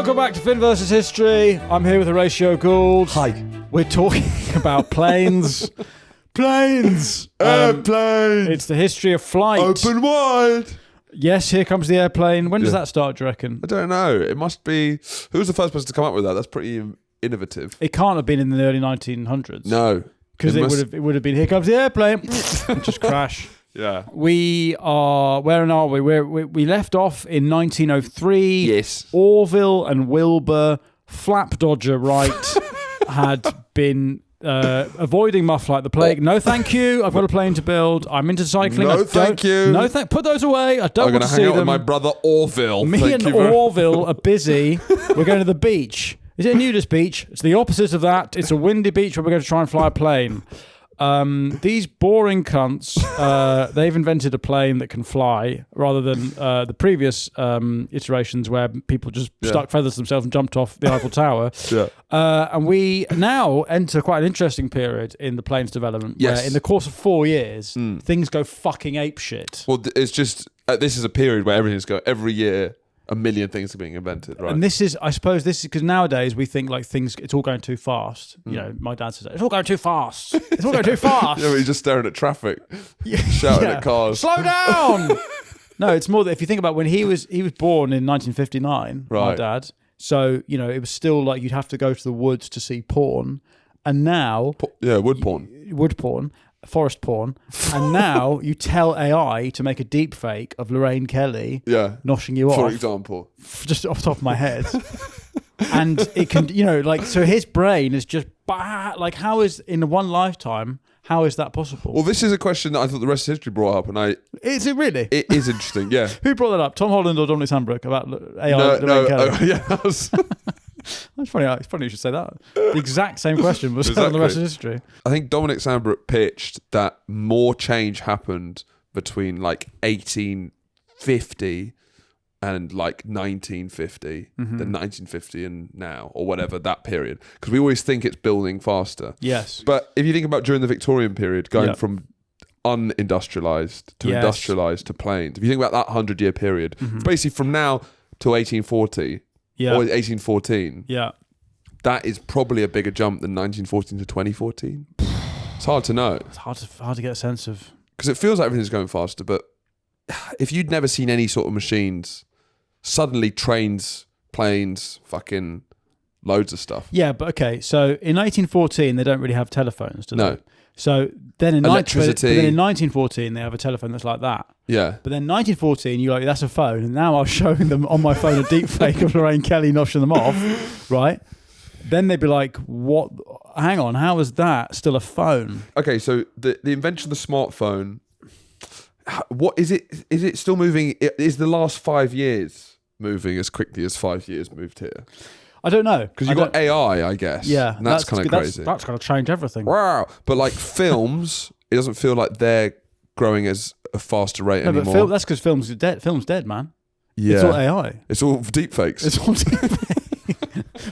Welcome back to Finn vs. History. I'm here with Horatio Gould. Hi. We're talking about planes. Planes! Airplane! It's the history of flight. Open wide! Yes, here comes the airplane. When does that start, do you reckon? I don't know. It must be... Who was the first person to come up with that? That's pretty innovative. It can't have been in the early 1900s. No. Because it would have been, here comes the airplane. Just crash. Yeah. We are... Where are we? We left off in 1903. Yes. Orville and Wilbur, flap dodger Wright, had been... avoiding muff like the plague. No, thank you. I've got a plane to build. I'm into cycling. No, thank you. No, put those away. I don't want to see them. I'm going to hang out with my brother Orville. Me and Orville are busy. We're going to the beach. Is it a nudist beach? It's the opposite of that. It's a windy beach where we're going to try and fly a plane. These boring cunts, they've invented a plane that can fly rather than the previous iterations where people just stuck feathers to themselves and jumped off the Eiffel Tower. Yeah. And we now enter quite an interesting period in the plane's development where in the course of 4 years, things go fucking apeshit. Well, it's just, this is a period where everything's going, every year, a million things are being invented, right? And this is, I suppose, because nowadays we think like it's all going too fast. You know, my dad says, it's all going too fast. It's all going too fast. Yeah, but you're just staring at traffic, shouting at cars. Slow down! No, it's more that if you think about when he was born in 1959, my dad. So, you know, it was still like you'd have to go to the woods to see porn. And now... wood porn. Wood porn. Forest porn, and now you tell AI to make a deep fake of Lorraine Kelly noshing you off. For example. Just off the top of my head. And it can, you know, like, so his brain is just, like, how is, in one lifetime, how is that possible? Well, this is a question that I thought the rest of history brought up, and Is it really? It is interesting, yeah. Who brought that up? Tom Holland or Dominic Sandbrook about AI Lorraine Kelly? That was... It's funny you should say that. The exact same question was on the rest of history. I think Dominic Sandbrook pitched that more change happened between like 1850 and like 1950 than 1950 and now, or whatever, that period. Because we always think it's building faster. Yes. But if you think about during the Victorian period, going from unindustrialized to industrialized to planes, if you think about that 100-year period, it's basically from now to 1840... or 1814. Yeah. That is probably a bigger jump than 1914 to 2014. It's hard to know. It's hard to get a sense of... Because it feels like everything's going faster, but if you'd never seen any sort of machines, suddenly trains, planes, fucking loads of stuff. Yeah, but okay, so in 1914, they don't really have telephones, do they? No. So then in Electricity. But then in 1914, they have a telephone that's like that. Yeah. But then 1914, you're like, that's a phone. And now I'm showing them on my phone a deep fake of Lorraine Kelly noshing them off, right? Then they'd be like, what? Hang on, how is that still a phone? Okay, so the invention of the smartphone, what is it? Is it still moving? Is the last 5 years moving as quickly as 5 years moved here? I don't know. Because you've got AI, I guess. Yeah. And that's kind of crazy. That's going to change everything. Wow. But like films, it doesn't feel like they're growing as a faster rate anymore. But that's because film's dead. Film's dead, man. Yeah. It's all AI. It's all deep fakes. It's all deep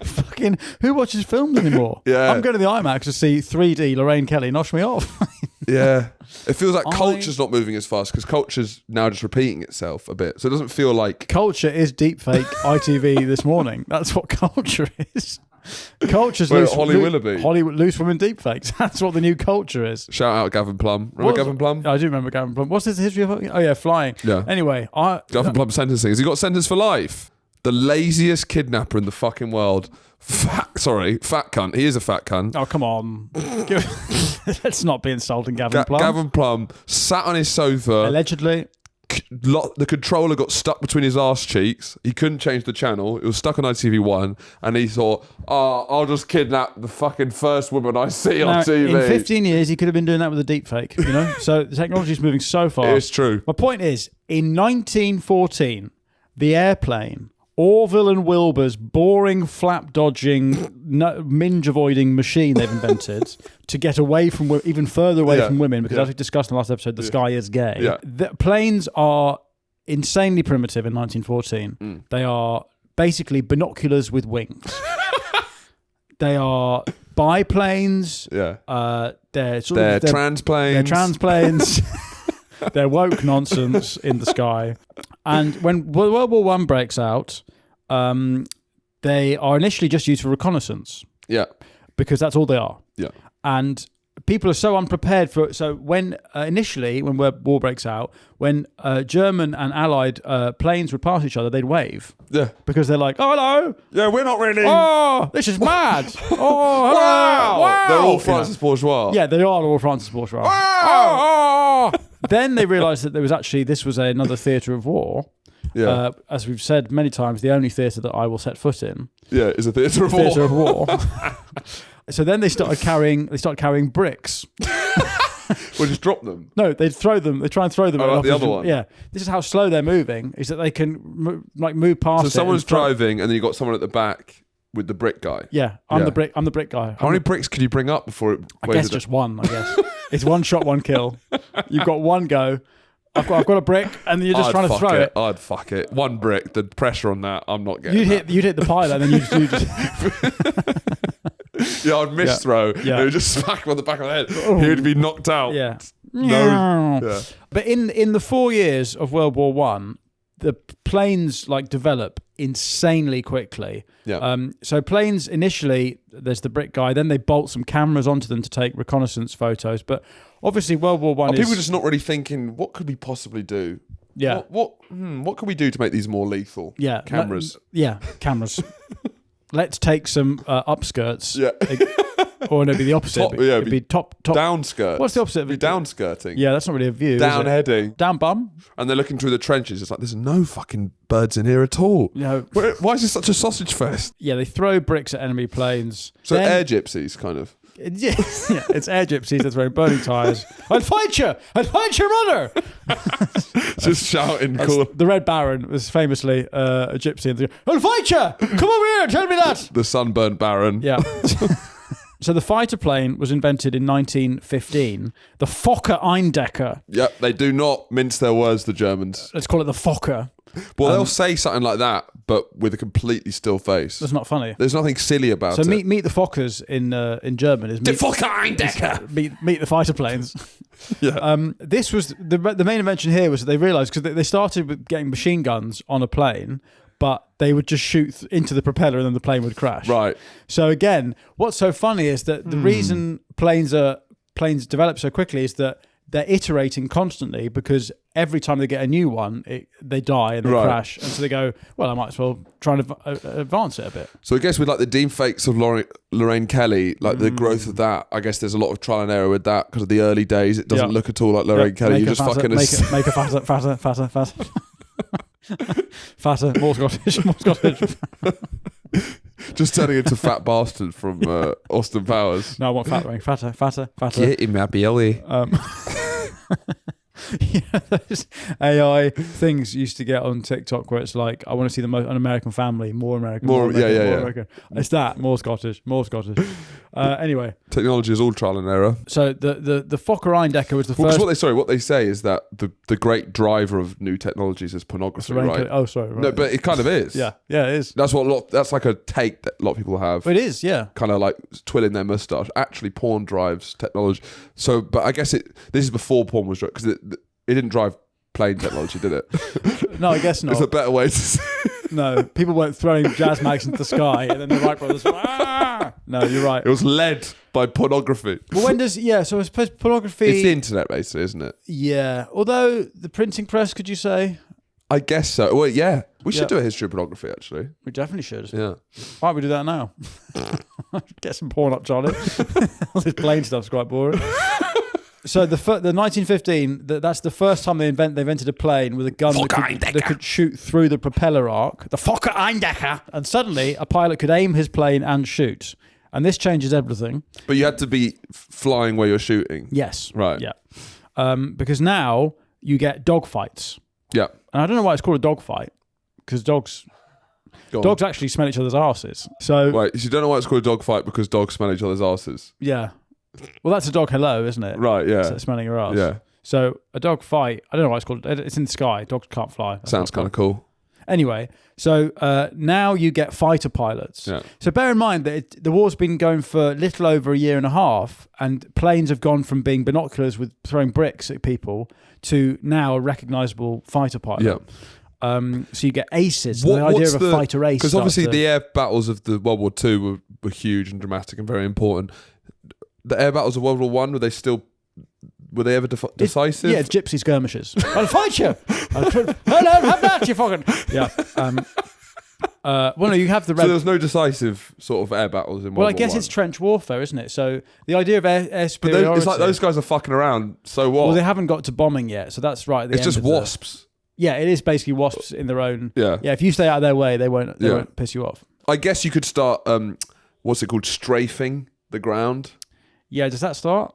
Fucking, who watches films anymore? Yeah. I'm going to the IMAX to see 3D Lorraine Kelly nosh me off. Yeah. It feels like culture's not moving as fast because culture's now just repeating itself a bit. So it doesn't feel like... Culture is deepfake ITV this morning. That's what culture is. Culture's loose women deepfakes. That's what the new culture is. Shout out Gavin Plum. Remember Gavin Plum? I do remember Gavin Plum. What's his history of... Oh yeah, flying. Yeah. Anyway, Gavin Plum sentencing. Has he got sentenced for life? The laziest kidnapper in the fucking world. Fat cunt. He is a fat cunt. Oh, come on. Let's not be insulting Gavin Plum. Gavin Plum sat on his sofa. Allegedly. The controller got stuck between his arse cheeks. He couldn't change the channel. It was stuck on ITV1. And he thought, I'll just kidnap the fucking first woman I see on TV. In 15 years, he could have been doing that with a deep fake, you know? So the technology is moving so fast. It's true. My point is, in 1914, the airplane... Orville and Wilbur's boring, flap-dodging, minge-avoiding machine they've invented to get away from even further away from women, because as we discussed in the last episode, the sky is gay. Yeah. The planes are insanely primitive in 1914. They are basically binoculars with wings. They are biplanes. Yeah. They're transplanes. They're transplanes. They're woke nonsense in the sky. And when World War I breaks out, They are initially just used for reconnaissance Yeah. because that's all they are. Yeah. And people are so unprepared for it. So when initially, when war breaks out, when German and Allied planes would pass each other, they'd wave. Yeah. Because they're like, oh, hello. Yeah, we're not really. Oh, this is mad. Oh, hello. Wow. Wow. They're all Francis bourgeois. Yeah, they are all Francis bourgeois. Wow. Oh. Then they realised that this was another theatre of war. Yeah. As we've said many times, the only theatre that I will set foot in. Yeah, is a theatre of war. Theatre of war. So then they started carrying bricks. We'll just drop them. No, they'd throw them. They try and throw them. Oh, like the other one. Yeah. This is how slow they're moving. Is that they can move past. So it someone's driving, and then you got someone at the back with the brick guy. Yeah, I'm the brick guy. How many bricks could you bring up before it? I guess just one. I guess it's one shot, one kill. You've got one go. I've got a brick, and then you're just trying to throw it. I'd fuck it. One brick. The pressure on that, I'm not getting. You'd hit the pilot, and then you just. Yeah, I'd miss throw. Yeah. It would just smack him on the back of the head. He would be knocked out. Yeah. No. Yeah. But in the 4 years of World War One, the planes develop insanely quickly. Yeah. So planes initially, there's the brick guy. Then they bolt some cameras onto them to take reconnaissance photos. But obviously, World War One. People just not really thinking, what could we possibly do? Yeah. What can we do to make these more lethal? Yeah. Cameras. Cameras. Let's take some upskirts. Yeah. Or it'd be the opposite. It'd be top. Downskirt. What's the opposite of it? Downskirting. Yeah, that's not really a view. Downheading. Down bum. And they're looking through the trenches. It's like, there's no fucking birds in here at all. Why is this such a sausage fest? Yeah, they throw bricks at enemy planes. So air gypsies, kind of. Yeah, it's air gypsies that's wearing burning tyres. I'll fight you, runner. Just shouting. Cool. The Red Baron was famously a gypsy. And I'll fight you. Come over here, tell me that. The sunburnt Baron. Yeah. So the fighter plane was invented in 1915. The Fokker Eindecker. Yep, they do not mince their words, the Germans. Let's call it the Fokker. Well, they'll say something like that, but with a completely still face. That's not funny. There's nothing silly about it. So meet the Fokkers in German is the Fokker Eindecker. Meet the fighter planes. Yeah. This was the main invention here was that they realised because they started with getting machine guns on a plane. But they would just shoot into the propeller and then the plane would crash. Right. So again, what's so funny is that the reason planes develop so quickly is that they're iterating constantly because every time they get a new one, they die and they crash. And so they go, well, I might as well try and advance it a bit. So I guess with the deep fakes of Lorraine Kelly, the growth of that, I guess there's a lot of trial and error with that because of the early days. It doesn't look at all like Lorraine Kelly. You just fucking... Make her fatter. Fatter, more Scottish. Just turning into Fat Bastard from Austin Powers. No, I want fatter. Get in my belly. Those AI things used to get on TikTok where it's like, I want to see an American family, more American. It's that, more Scottish. Anyway. Technology is all trial and error. So the Fokker Eindecker was the first... What they say is that the great driver of new technologies is pornography, right? Oh, sorry. Right. No, but it kind of is. Yeah, it is. That's like a take that a lot of people have. It is, yeah. Kind of like twirling their moustache. Actually, porn drives technology. So, but I guess this is before porn was because it didn't drive plane technology, did it? No, I guess not. It's a better way to... No, people weren't throwing jazz mags into the sky and then the Wright brothers... No, you're right. It was led by pornography. Well, when does... Yeah, so I suppose pornography... It's the internet, basically, isn't it? Yeah. Although, the printing press, could you say? I guess so. Well, yeah. We should do a history of pornography, actually. We definitely should. Yeah. Why don't we do that now? Get some porn up, Charlie. All this plane stuff's quite boring. So the 1915, that's the first time they invented a plane with a gun that could shoot through the propeller arc. The Fokker Eindecker. And suddenly, a pilot could aim his plane and shoot. And this changes everything. But you had to be flying where you're shooting. Yes. Right. Yeah. Because now you get dogfights. Yeah. And I don't know why it's called a dogfight. Because dogs actually smell each other's arses. So wait, so you don't know why it's called a dogfight because dogs smell each other's arses? Yeah. Well, that's a dog hello, isn't it? Right, yeah. So smelling your arse. Yeah. So a dog fight, I don't know why it's called. It's in the sky. Dogs can't fly. Sounds kind of cool. Anyway, so now you get fighter pilots. Yeah. So bear in mind that the war's been going for a little over a year and a half, and planes have gone from being binoculars with throwing bricks at people to now a recognisable fighter pilot. Yeah. So you get aces. The idea of a fighter ace. Because obviously the air battles of the World War II were huge and dramatic and very important. The air battles of World War One, were they ever decisive? Yeah, gypsy skirmishes. I'll fight you. Hello, have that, you fucking. Yeah. Well, no, you have the red. So there's no decisive sort of air battles in World War I. Well, I guess it's trench warfare, isn't it? So the idea of air superiority. But it's like those guys are fucking around. So what? Well, they haven't got to bombing yet, so that's right at the end. It's just wasps. Yeah, it is basically wasps in their own. Yeah. Yeah, if you stay out of their way, they won't piss you off. I guess you could start. What's it called? Strafing the ground. Yeah, does that start?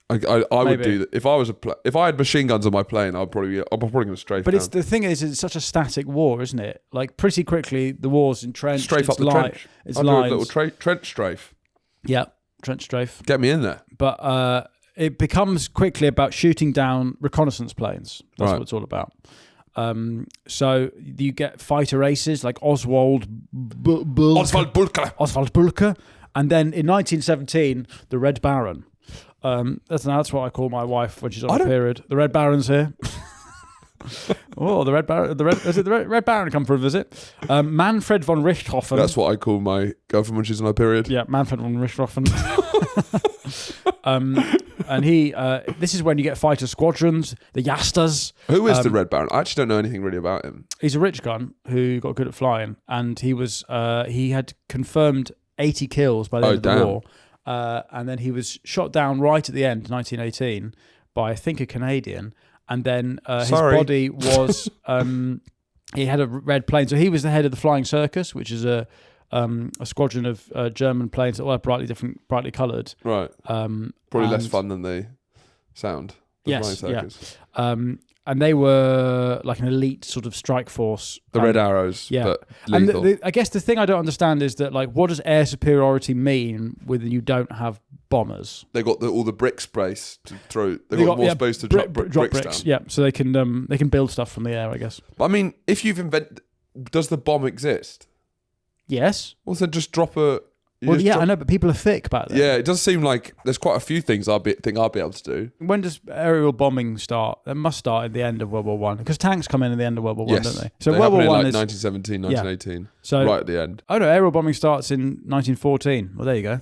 I would do that if I was if I had machine guns on my plane. I'm probably going to strafe. But the thing is, it's such a static war, isn't it? Like pretty quickly, the war's entrenched. Strafe up the trench. It's I'll lines. do a little trench strafe. Yeah, trench strafe. Get me in there. But it becomes quickly about shooting down reconnaissance planes. That's Right. what it's all about. So you get fighter aces like Oswald Bulker, and then in 1917, the Red Baron. That's what I call my wife when she's on a period. The Red Baron's here. Oh, the Red Baron. The Red Baron come for a visit. Manfred von Richthofen. That's what I call my girlfriend when she's on her period. Yeah, Manfred von Richthofen. And this is when you get fighter squadrons, the Jastas. Who is the Red Baron? I actually don't know anything really about him. He's a rich gun who got good at flying, and he had confirmed 80 kills by the end of the war. And then he was shot down right at the end, 1918, by I think a Canadian. And then his body was he had a red plane, so he was the head of the Flying Circus, which is a squadron of German planes that were brightly coloured. Right. Probably less fun than they sound. Yes. Yeah. And they were like an elite sort of strike force. The Red Arrows, yeah. but lethal. And I guess the thing I don't understand is that, like, what does air superiority mean when you don't have bombers? They got all the brick sprays to throw. They got more space to drop bricks down. Yeah, so they can build stuff from the air, I guess. But I mean, if you've invented, does the bomb exist? Yes. Well, then just drop a. Well, yeah, I know, but people are thick back then. Yeah, it does seem like there's quite a few things I'll be able to do. When does aerial bombing start? It must start at the end of World War One, because tanks come in at the end of World War One, don't they? So they World War One like is 1917, 1918. Yeah. So right at the end. Oh no, aerial bombing starts in 1914. Well, there you go.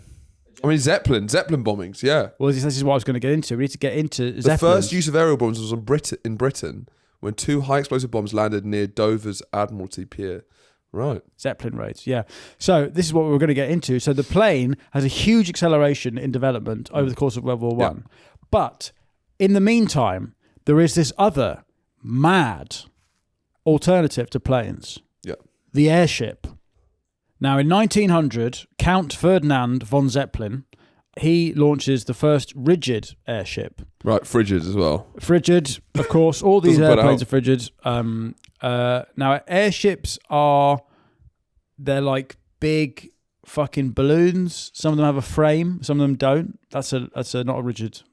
I mean, Zeppelin bombings, yeah. Well, this is what I was going to get into. We need to get into the Zeppelin. first use of aerial bombs was in Britain when 2 high explosive bombs landed near Dover's Admiralty Pier. Right. Zeppelin raids, yeah. So this is what we're going to get into. So the plane has a huge acceleration in development over the course of World War One. Yeah. But in the meantime, there is this other mad alternative to planes. Yeah. The airship. Now in 1900, Count Ferdinand von Zeppelin, he launches the first rigid airship. Right, frigid as well. Frigid, of course. All these airplanes are frigid. Now, airships they're like big fucking balloons. Some of them have a frame, some of them don't. That's not a rigid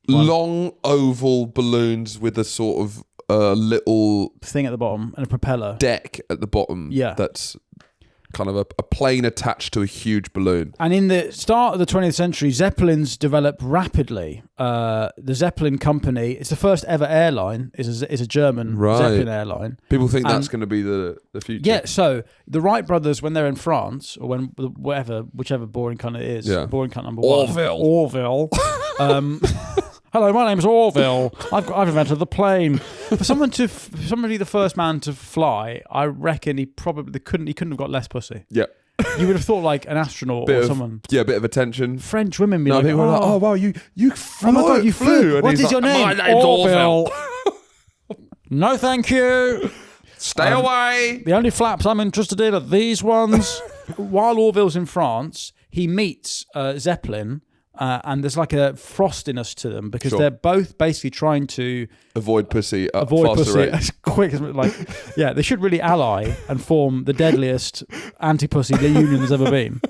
one. Long oval balloons with a sort of little thing at the bottom and a propeller. Deck at the bottom. Yeah. That's kind of a plane attached to a huge balloon. And in the start of the 20th century, Zeppelins developed rapidly. The Zeppelin company, it's the first ever airline, is a German Zeppelin airline. People think that's going to be the future. Yeah, so the Wright brothers, when they're in France, or whichever boring cunt it is, boring cunt number one. Orville. Hello, my name's Orville. I've invented the plane. For somebody the first man to fly, I reckon he couldn't have got less pussy. Yeah. You would have thought like an astronaut or someone. Yeah, a bit of attention. French women be like, people are like, oh wow, you flew. Oh my God, you flew. And What is your name? My name's Orville. No, thank you. Stay away. The only flaps I'm interested in are these ones. While Orville's in France, he meets Zeppelin. And there's like a frostiness to them because they're both basically trying to avoid pussy at faster rate. As quick as they should really ally and form the deadliest anti-pussy the union has ever been.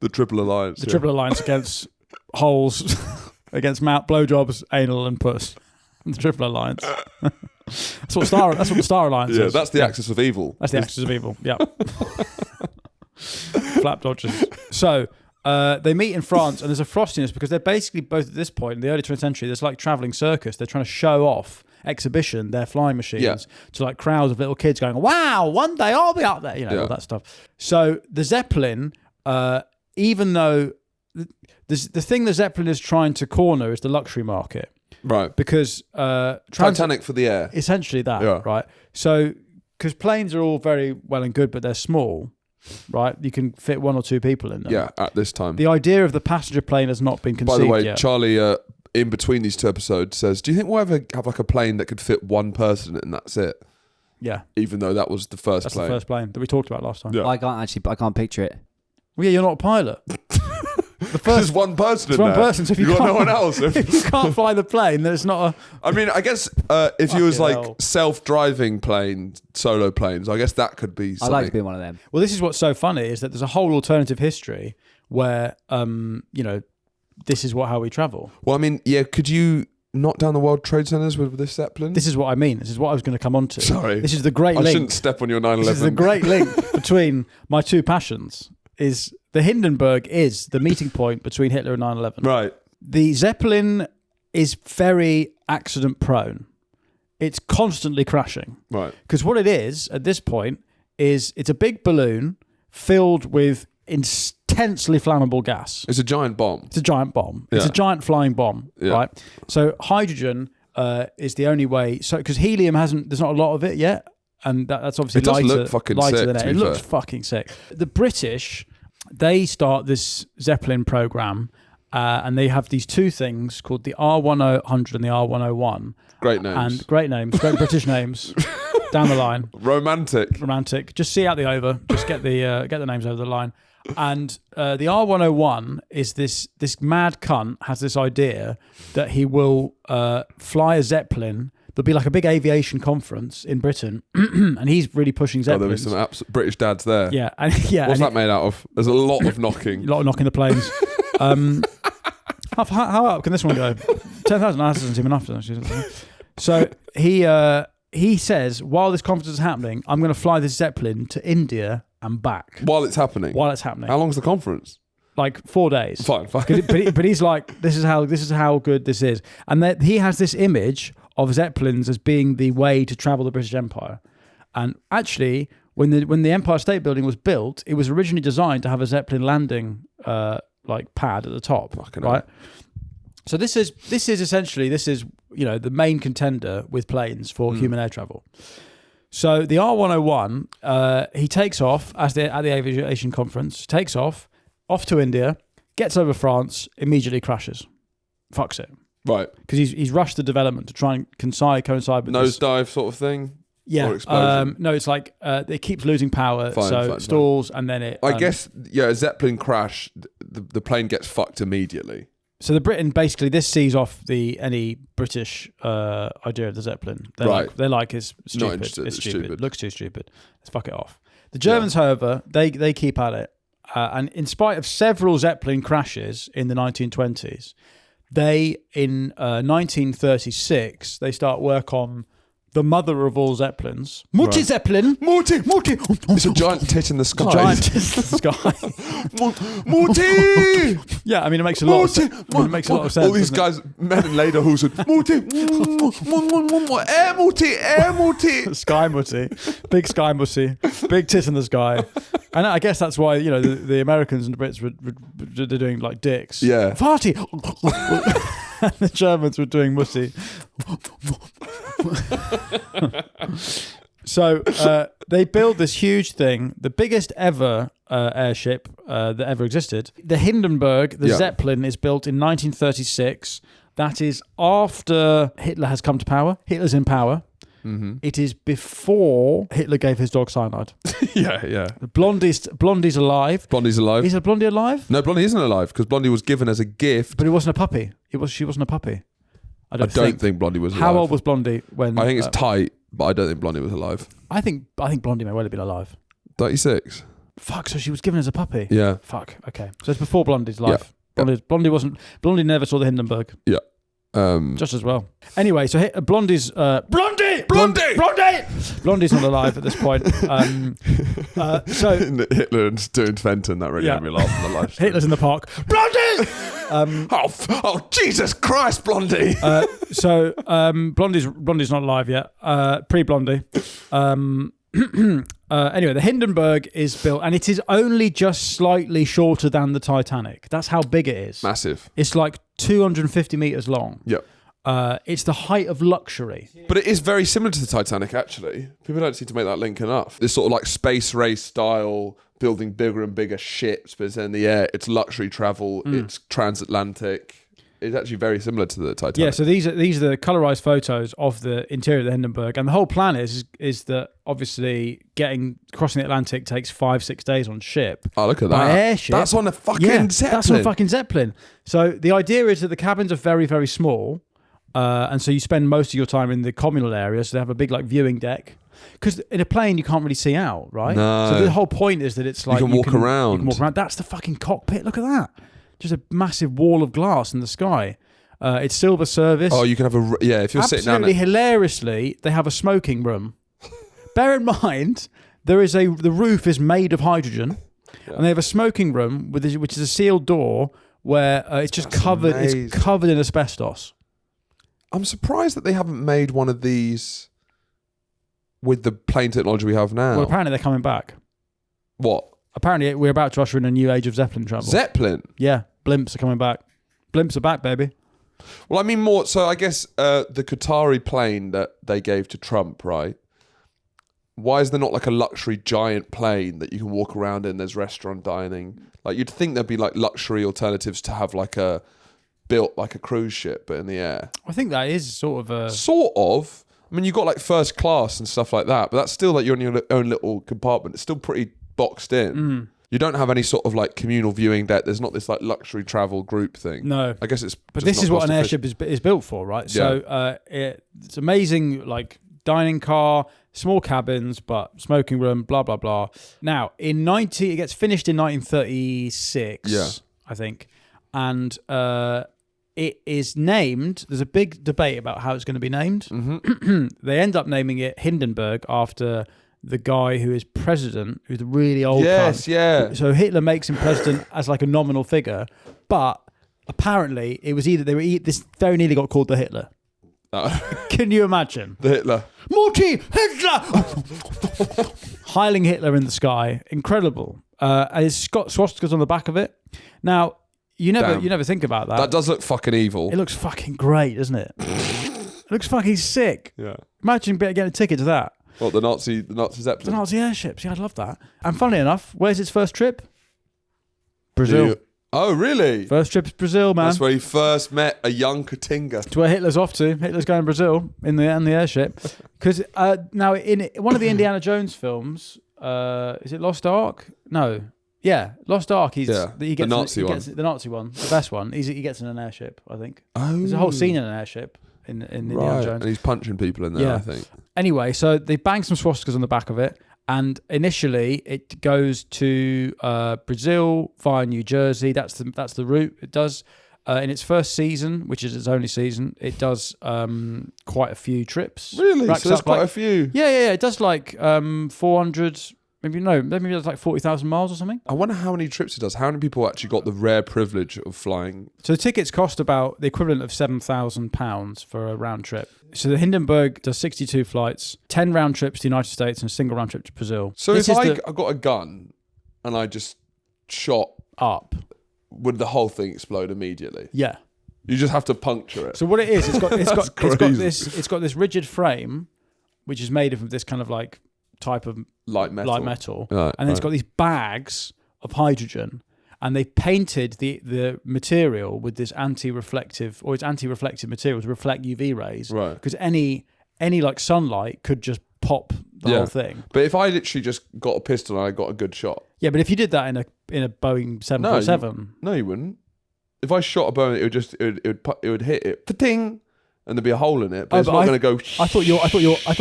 The Triple Alliance. Triple Alliance against holes, against mouth blowjobs, anal, and puss. The Triple Alliance. That's what the Star Alliance is. That's the axis of evil. That's the axis of evil. Yeah. Flap dodgers. So. They meet in France, and there's a frostiness because they're basically both at this point in the early 20th century. There's like traveling circus. They're trying to show off exhibition their flying machines to like crowds of little kids going, wow, one day I'll be up there, you know, all that stuff. So the Zeppelin, even though the thing the Zeppelin is trying to corner is the luxury market. Right. Because Titanic for the air. Essentially that, right? So, because planes are all very well and good, but they're small, right? You can fit 1 or 2 people in them. Yeah, at this time. The idea of the passenger plane has not been conceived By the way, yet. Charlie, in between these 2 episodes, says, do you think we'll ever have like a plane that could fit 1 person and that's it? Yeah. Even though that was the first That's plane. the first plane that we talked about last time. Yeah. I can't picture it. Well, yeah, you're not a pilot. The first, There's 1 person in there. one person, so if you got can't, no one else. if you can't fly the plane, then it's not a... I mean, I guess if you was Fucking like hell. self-driving planes, solo planes, I guess that could be I'd something. like to be in one of them. Well, this is what's so funny, is that there's a whole alternative history where, you know, this is how we travel. Well, I mean, yeah, could you knock down the World Trade Centers with this Zeppelin? This is what I mean. This is what I was going to come on to. Sorry. This is the great I link. shouldn't step on your 9/11. This is the great link between my 2 passions. Is the Hindenburg is the meeting point between Hitler and 9/11. Right. The Zeppelin is very accident prone. It's constantly crashing. Right. Because what it is at this point is it's a big balloon filled with intensely flammable gas. It's a giant bomb. It's a giant bomb. It's Yeah. a giant flying bomb, Yeah. right? So hydrogen is the only way. So because helium there's not a lot of it yet, and that's obviously It does lighter, look fucking lighter sick, than to air. It be looks fair. fucking sick. The British, they start this Zeppelin program, and they have these 2 things called the R100 and the R101. Great names. And great names, great British names down the line. Romantic. Just see out the over. Just get the names over the line. And the R101 is this mad cunt has this idea that he will fly a Zeppelin. There'll be like a big aviation conference in Britain, and he's really pushing There'll be Zeppelins. some British dads there. Yeah, and What's that made out of? There's a lot of a knocking. lot of knocking the planes. How up can this one go? 10,000. That doesn't seem enough. So he says, while this conference is happening, I'm going to fly this Zeppelin to India and back. While it's happening. How How long's the conference? Like 4 days. Fine. But he's like, this is how good this is, and that he has this image of Zeppelins as being the way to travel the British Empire. And actually, when the Empire State Building was built, it was originally designed to have a Zeppelin landing like pad at the top, Fucking right? So this is essentially the main contender with planes for human air travel. So the R101, he takes off at the aviation conference, takes off to India, gets over France, immediately crashes, fucks it, Right. because he's rushed the development to try and coincide with this. Nosedive sort of thing? Yeah, Or explosion? no, it's like it keeps losing power, Fine. stalls, and then it. I guess, yeah, a Zeppelin crash, the plane gets fucked immediately. So the Britain basically this sees off any British idea of the Zeppelin. They're like it's stupid. Not interested, It's it's stupid. stupid. Looks too stupid. Let's fuck it off. The Germans, however, they keep at it, and in spite of several Zeppelin crashes in the 1920s, they in 1936 they start work on the mother of all Zeppelins, Mutti Zeppelin. Mutti. It's a giant tit in the sky. Giant in the sky. Mutti! Yeah, I mean it makes a lot of sense. It makes a lot of sense. All these doesn't guys, men in lederhosen. Mutti! Air Mutti! Air Mutti! it? Sky Mutti, big Sky Mutti, big tit in the sky, and I guess that's why the Americans and the Brits they're doing like dicks. Yeah. Farty. And the Germans were doing Mutti. So they build this huge thing, the biggest ever airship that ever existed. The Hindenburg, the Zeppelin, is built in 1936. That is after Hitler has come to power. Hitler's in power. Mm-hmm. It is before Hitler gave his dog cyanide. Yeah. Blondie's alive. Blondie's alive. Is Blondie alive? No, Blondie isn't alive because Blondie was given as a gift. But it wasn't a puppy. She wasn't a puppy. I don't think Blondie was alive. How old was Blondie when? I think it's tight, but I don't think Blondie was alive. I think Blondie may well have been alive. 36. Fuck. So she was given as a puppy. Yeah. Fuck. Okay. So it's before Blondie's life. Blondie never saw the Hindenburg. Yeah. Just as well. Anyway, so Blondie's Blondie's not alive at this point. So Hitler doing Fenton, that really made me laugh in the life. Hitler's in the park. Blondie. Oh Jesus Christ, Blondie. So Blondie's not alive yet. Pre-Blondie. Anyway, the Hindenburg is built, and it is only just slightly shorter than the Titanic. That's how big it is. Massive. It's like 250 meters long. Yep. It's the height of luxury. But it is very similar to the Titanic, actually. People don't seem to make that link enough. This sort of like space race style, building bigger and bigger ships, but it's in the air. It's luxury travel. It's transatlantic. It's actually very similar to the Titanic. Yeah, so these are the colorized photos of the interior of the Hindenburg, and the whole plan is that obviously crossing the Atlantic takes 5-6 days on ship. Oh, look at by that! Airship. That's on a fucking Zeppelin. That's on a fucking Zeppelin. So the idea is that the cabins are very, very small, and so you spend most of your time in the communal area. So they have a big like viewing deck. Because in a plane you can't really see out, right? No. So the whole point is that it's like you can walk around. You can walk around. That's the fucking cockpit. Look at that. Just a massive wall of glass in the sky. It's silver service. Oh, you can have if you're sitting down. Absolutely hilariously, they have a smoking room. Bear in mind, the roof is made of hydrogen, and they have a smoking room which is a sealed door where it's just covered. Amazing. It's covered in asbestos. I'm surprised that they haven't made one of these with the plane technology we have now. Well, apparently they're coming back. What? Apparently we're about to usher in a new age of Zeppelin travel. Zeppelin? Yeah, blimps are coming back. Blimps are back, baby. Well, I mean more, so I guess the Qatari plane that they gave to Trump, right? Why is there not like a luxury giant plane that you can walk around in, there's restaurant dining? Like you'd think there'd be like luxury alternatives to have like built like a cruise ship but in the air. I think that is sort of a... Sort of. I mean, you've got like first class and stuff like that, but that's still like you're in your own little compartment. It's still pretty boxed in. You don't have any sort of like communal viewing deck. There's not this like luxury travel group thing. No. I guess it's... But this is what an airship is built for, right? Yeah. So it's amazing, like dining car, small cabins, but smoking room, blah, blah, blah. Now, it gets finished in 1936, I think. And it is named, there's a big debate about how it's going to be named. Mm-hmm. They end up naming it Hindenburg after the guy who is president, who's the really old Yes, cunt. yeah. So Hitler makes him president as like a nominal figure, but apparently it was this very nearly got called the Hitler. Can you imagine? The Hitler. Morty Hitler! Heiling Hitler in the sky. Incredible. And it's got swastikas on the back of it. Now, you never think about that. That does look fucking evil. It looks fucking great, doesn't it? It looks fucking sick. Yeah. Imagine getting a ticket to that. What, the Nazi Zeppelin? The Nazi airships. Yeah, I'd love that. And funnily enough, where's its first trip? Brazil. Oh, really? First trip is Brazil, man. That's where he first met a young Katinga. It's where Hitler's off to. Hitler's going to Brazil in the airship. Because now in one of the Indiana Jones films, is it Lost Ark? No. Yeah, Lost Ark. He gets the Nazi one. The Nazi one, the best one. He gets in an airship, I think. Oh. There's a whole scene in an airship in Indiana Jones. And he's punching people in there, I think. Anyway, so they bang some swastikas on the back of it. And initially, it goes to Brazil via New Jersey. That's the route it does. In its first season, which is its only season, it does quite a few trips. Really? So there's quite a few? Yeah. It does like 400... Maybe that's like 40,000 miles or something. I wonder how many trips it does. How many people actually got the rare privilege of flying? So the tickets cost about the equivalent of £7,000 for a round trip. So the Hindenburg does 62 flights, 10 round trips to the United States and a single round trip to Brazil. So if I got a gun and I just shot up, would the whole thing explode immediately? Yeah. You just have to puncture it. So what it is, it's got this rigid frame, which is made of this kind of like type of light metal, right, and then it's got these bags of hydrogen, and they painted the material with this anti-reflective material to reflect UV rays, right? Because any like sunlight could just pop the whole thing. But if I literally just got a pistol and I got a good shot, but if you did that in a Boeing 747, no, you wouldn't. If I shot a Boeing, it would hit it, pa-ting, and there'd be a hole in it, but it's not going to go. I thought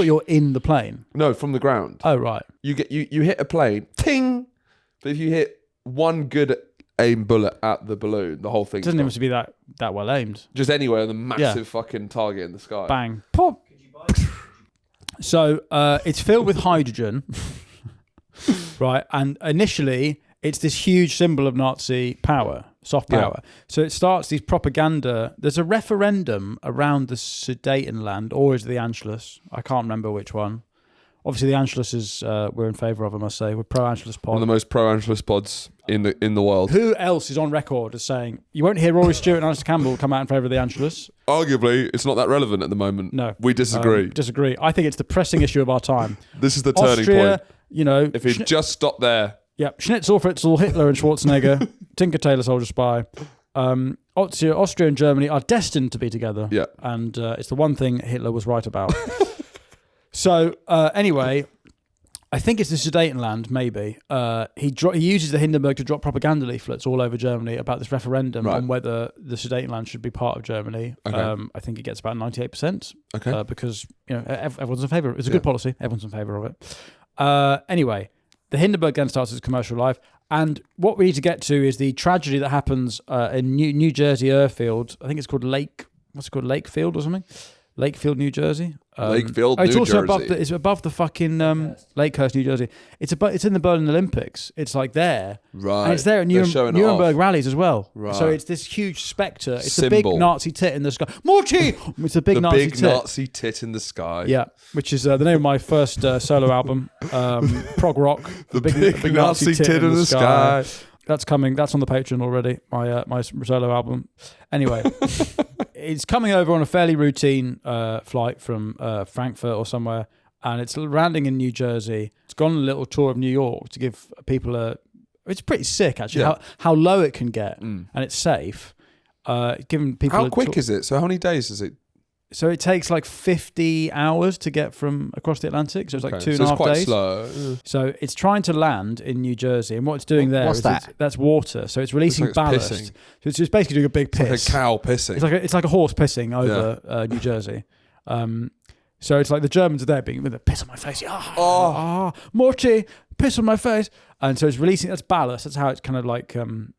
you're in the plane. No, from the ground. Oh right. You hit a plane, ting. But if you hit one good aim bullet at the balloon, the whole thing It doesn't even have to be that well aimed. just anywhere on the massive fucking target in the sky. Bang. Pop. So it's filled with hydrogen, right? And initially, it's this huge symbol of Nazi power, soft power. So it starts these propaganda. There's a referendum around the Sudetenland, or is it the Anschluss? I can't remember which one. Obviously, the Anschluss is we're in favour of, I must say. We're pro-Anschluss pod. One of the most pro-Anschluss pods in the world. Who else is on record as saying, you won't hear Rory Stewart and Alistair Campbell come out in favour of the Anschluss? Arguably, it's not that relevant at the moment. No. We disagree. Disagree. I think it's the pressing issue of our time. This is the turning Austria, point. You know... If it just stopped there. Yeah, Schnitzel, Fritzl, Hitler and Schwarzenegger, Tinker Tailor Soldier Spy. Austria and Germany are destined to be together. Yeah. And it's the one thing Hitler was right about. So, anyway... I think it's the Sudetenland, maybe. He uses the Hindenburg to drop propaganda leaflets all over Germany about this referendum on whether the Sudetenland should be part of Germany. Okay. I think it gets about 98%. Okay. Because everyone's in favour. It's a good policy. Everyone's in favour of it. Anyway, the Hindenburg then starts its commercial life, and what we need to get to is the tragedy that happens in New Jersey airfield. I think it's called Lakefield or something. Lakefield, New Jersey. Lakefield, New Jersey. It's Jersey. above the fucking Lakehurst, New Jersey. It's in the Berlin Olympics. It's like there. Right. And it's there at Nuremberg rallies as well. Right. So it's this huge spectre. It's Symbol. a big Nazi tit in the sky. Morty! It's a big Nazi tit. Nazi tit in the sky. Yeah, which is the name of my first solo album, prog rock. The big Nazi tit in the sky. That's coming. That's on the Patreon already. My solo album. Anyway, it's coming over on a fairly routine flight from Frankfurt or somewhere, and it's landing in New Jersey. It's gone on a little tour of New York to give people It's pretty sick actually. How low it can get, and it's safe. Giving people. How quick is it? So how many days is it? So it takes like 50 hours to get from across the Atlantic. So it's like 2.5 days. So it's quite slow. So it's trying to land in New Jersey, and what it's doing there is that's water. So it's releasing ballast. Pissing. So it's just basically doing a big piss. It's like a cow pissing. It's like a horse pissing over New Jersey. So it's like the Germans are there being with a piss on my face. Morty, piss on my face. And so it's releasing, that's ballast. That's how it's kind of like an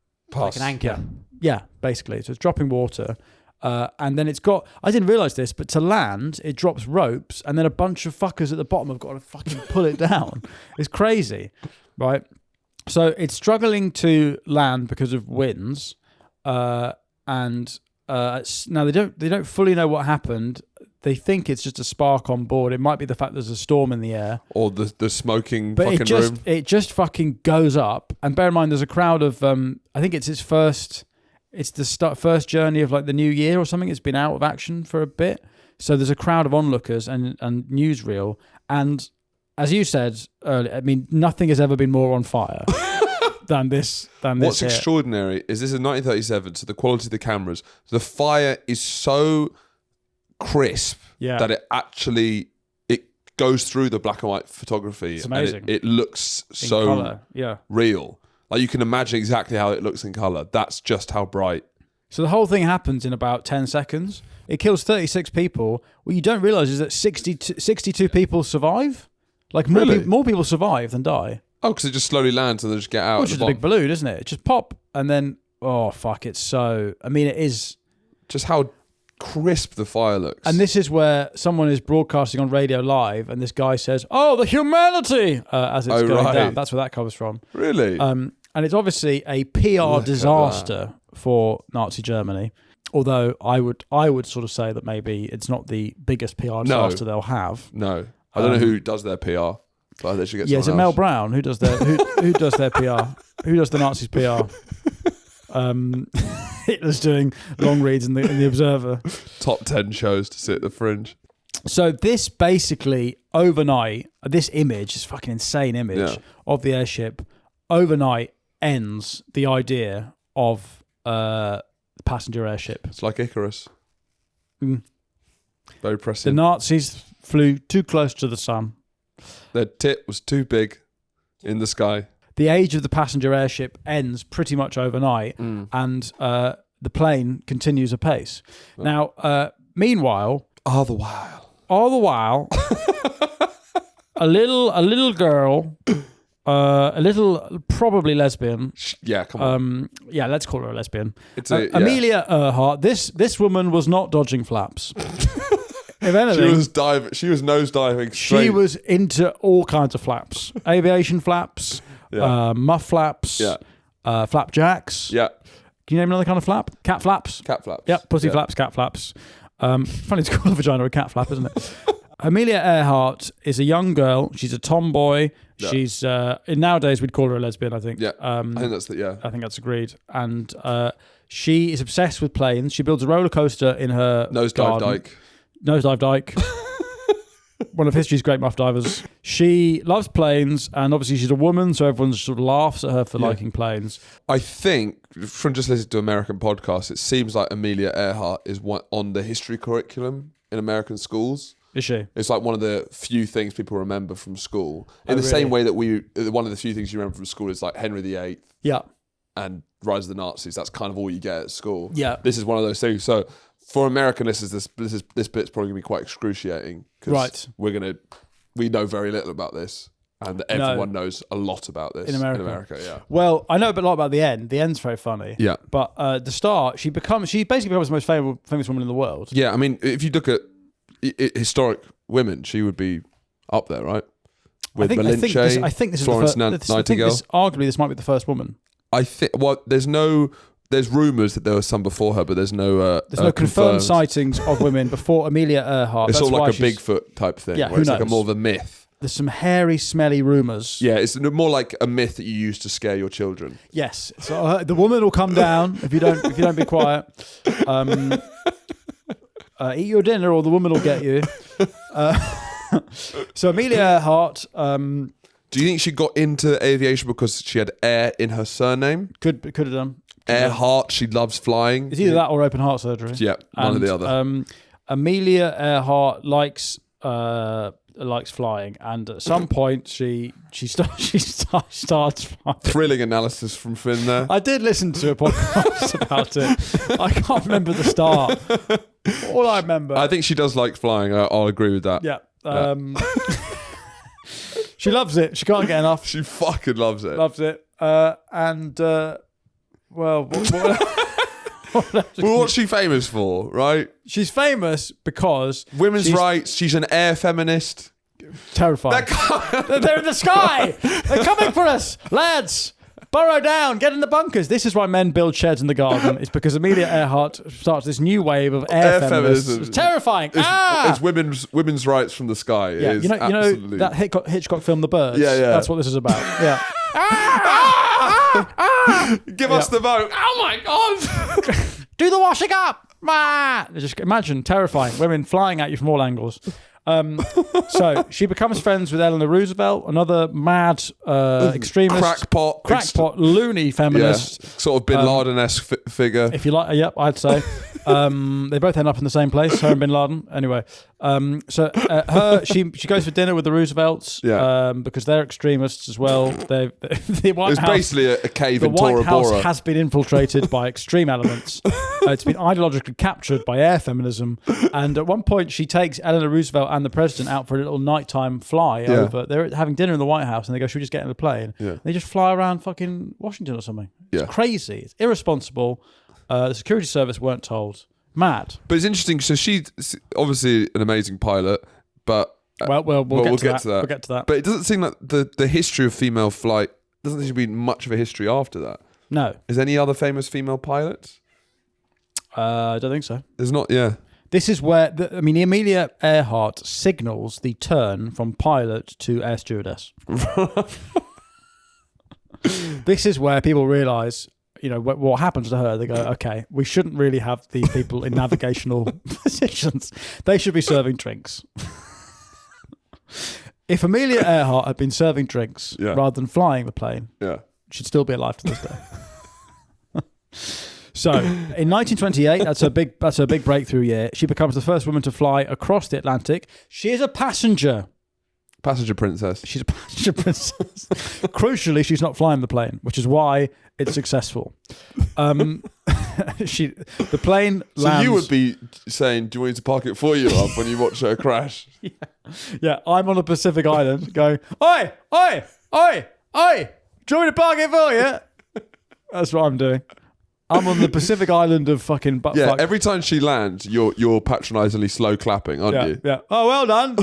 anchor. Yeah, basically. So it's dropping water. And then it's got, I didn't realise this, but to land, it drops ropes, and then a bunch of fuckers at the bottom have got to fucking pull it down. It's crazy, right? So it's struggling to land because of winds, now they don't fully know what happened. They think it's just a spark on board. It might be the fact there's a storm in the air, or the smoking but fucking room. It just fucking goes up. And bear in mind, there's a crowd of I think it's its first. It's the first journey of like the new year or something. It's been out of action for a bit. So there's a crowd of onlookers and newsreel. And as you said earlier, I mean, nothing has ever been more on fire than this. What's extraordinary is this is 1937, so the quality of the cameras, the fire is so crisp that it goes through the black and white photography. It's amazing. And it looks in so colour. real. Like you can imagine exactly how it looks in colour. That's just how bright. So the whole thing happens in about 10 seconds. It kills 36 people. What you don't realise is that 62 people survive. Like more people survive than die. Oh, because it just slowly lands and they just get out. Which is a big balloon, isn't it? It just pop and then, oh fuck, it's so... I mean, it is... Just how crisp the fire looks. And this is where someone is broadcasting on radio live and this guy says, "Oh, the humanity!" As it's going down. That's where that comes from. Really? And it's obviously a PR disaster for Nazi Germany. Although I would sort of say that maybe it's not the biggest PR disaster they'll have. No. I don't know who does their PR. But they should get is it Mel Brown? Who does their who does their PR? Who does the Nazis' PR? Hitler's doing long reads in the Observer. Top 10 shows to sit at the fringe. So this basically overnight, this image, this fucking insane image of the airship, overnight ends the idea of the passenger airship. It's like Icarus. Very prescient. The Nazis flew too close to the sun. Their tit was too big in the sky. The age of the passenger airship ends pretty much overnight, and the plane continues apace. Oh. Now, meanwhile... All the while... a little girl a little, probably lesbian. Yeah, come on. Yeah, let's call her a lesbian. Yeah. Amelia Earhart. This woman was not dodging flaps. If anything, She was nosediving straight. she was into all kinds of flaps: aviation flaps, muff flaps, flapjacks. Yeah. Can you name another kind of flap? Cat flaps. Cat flaps. Yep, pussy flaps, cat flaps. Funny to call a vagina a cat flap, isn't it? Amelia Earhart is a young girl. She's a tomboy. Yeah. She's nowadays we'd call her a lesbian, I think. Yeah, I think that's I think that's agreed. And she is obsessed with planes. She builds a roller coaster in her Nosedive Dyke. One of history's great muff divers. She loves planes, and obviously she's a woman, so everyone sort of laughs at her for liking planes. I think, from just listening to American podcasts, it seems like Amelia Earhart is on the history curriculum in American schools. Is she? It's like one of the few things people remember from school. In the same way that one of the few things you remember from school is like Henry VIII. Yeah. And Rise of the Nazis. That's kind of all you get at school. Yeah. This is one of those things. So for American listeners, this bit's probably gonna be quite excruciating. Right. We know very little about this. And everyone knows a lot about this in America. Yeah. Well, I know a lot about the end. The end's very funny. Yeah. But the start, she basically becomes the most famous woman in the world. Yeah, I mean, if you look at historic women, she would be up there, right? With Malinche, I think this is Florence Nightingale. Arguably, this might be the first woman. I think. Well, there's rumours that there was some before her, but there's no confirmed sightings of women before Amelia Earhart. It's all like a Bigfoot type thing. Yeah, where it's like more of a myth. There's some hairy, smelly rumours. Yeah, it's more like a myth that you use to scare your children. Yes, so the woman will come down if you don't be quiet. Eat your dinner, or the woman will get you. So Amelia Earhart. Do you think she got into aviation because she had air in her surname? Could have done. Earhart, she loves flying. It's either that or open heart surgery. Yeah, one or the other. Amelia Earhart likes flying, and at some point she starts flying. Thrilling analysis from Finn there. I did listen to a podcast about it. I can't remember the start. All I remember, I think she does like flying. I'll agree with that. Yeah. She loves it. She can't get enough. She fucking loves it. Loves it. Well, what's she famous for, right? She's famous because women's rights. She's an air feminist. Terrifying. They're in the sky. They're coming for us, lads. Burrow down. Get in the bunkers. This is why men build sheds in the garden. It's because Amelia Earhart starts this new wave of air feminism. It's terrifying. It's women's rights from the sky. Yeah, you know that Hitchcock film, The Birds. Yeah. That's what this is about. Yeah. Give us the vote. Oh my god. Do the washing up. Just imagine, terrifying. Women flying at you from all angles. So she becomes friends with Eleanor Roosevelt, another mad extremist, crackpot, loony feminist, sort of Bin Laden-esque figure. If you like, yep, I'd say. They both end up in the same place, her and Bin Laden. Anyway, she goes for dinner with the Roosevelts, because they're extremists as well. The White House, basically a cave in Tora Bora. The White House has been infiltrated by extreme elements. It's been ideologically captured by air feminism, and at one point she takes Eleanor Roosevelt and the president out for a little nighttime fly over. They're having dinner in the White House, and they go, "Should we just get in the plane?" Yeah. They just fly around fucking Washington or something. It's crazy. It's irresponsible. The security service weren't told. Mad. But it's interesting. So she's obviously an amazing pilot, but we'll get to that. We'll get to that. But it doesn't seem like the history of female flight doesn't seem to be much of a history after that. No. Is there any other famous female pilots? I don't think so. There's not. Yeah. This is where Amelia Earhart signals the turn from pilot to air stewardess. This is where people realise, what happens to her. They go, okay, we shouldn't really have these people in navigational positions. They should be serving drinks. If Amelia Earhart had been serving drinks rather than flying the plane, she'd still be alive to this day. So, in 1928, that's her big breakthrough year. She becomes the first woman to fly across the Atlantic. She is a passenger. Passenger princess. She's a passenger princess. Crucially, she's not flying the plane, which is why it's successful. The plane lands. So you would be saying, "Do you want me to park it for you up when you watch her crash?" Yeah. I'm on a Pacific island going, "Oi, oi, oi! Oi, do you want me to park it for you? That's what I'm doing. I'm on the Pacific island of fucking butt Yeah, fuck. every time she lands, you're patronisingly slow clapping, aren't you? Yeah. Oh, well done.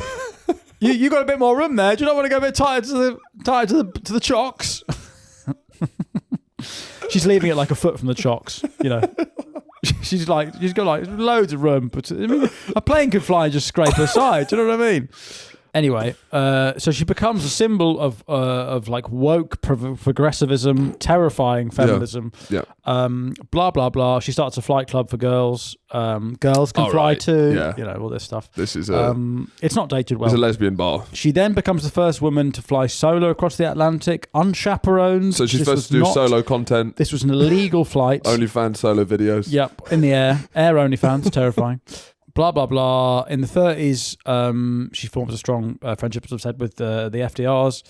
you got a bit more room there. Do you not want to go a bit tighter to the chocks? She's leaving it like a foot from the chocks, you know. She's got like loads of room, but I mean, a plane could fly and just scrape her side. Do you know what I mean? Anyway, so she becomes a symbol of like woke progressivism, terrifying feminism. Yeah. Blah blah blah. She starts a flight club for girls. Girls can fly too. Yeah. You know, all this stuff. This is it's not dated well. It's a lesbian bar. She then becomes the first woman to fly solo across the Atlantic, unchaperoned. So she's supposed to do solo content. This was an illegal flight. OnlyFans solo videos. Yep, in the air OnlyFans, terrifying. Blah blah blah. In the 30s, she forms a strong friendship, as I've said, with the FDRs.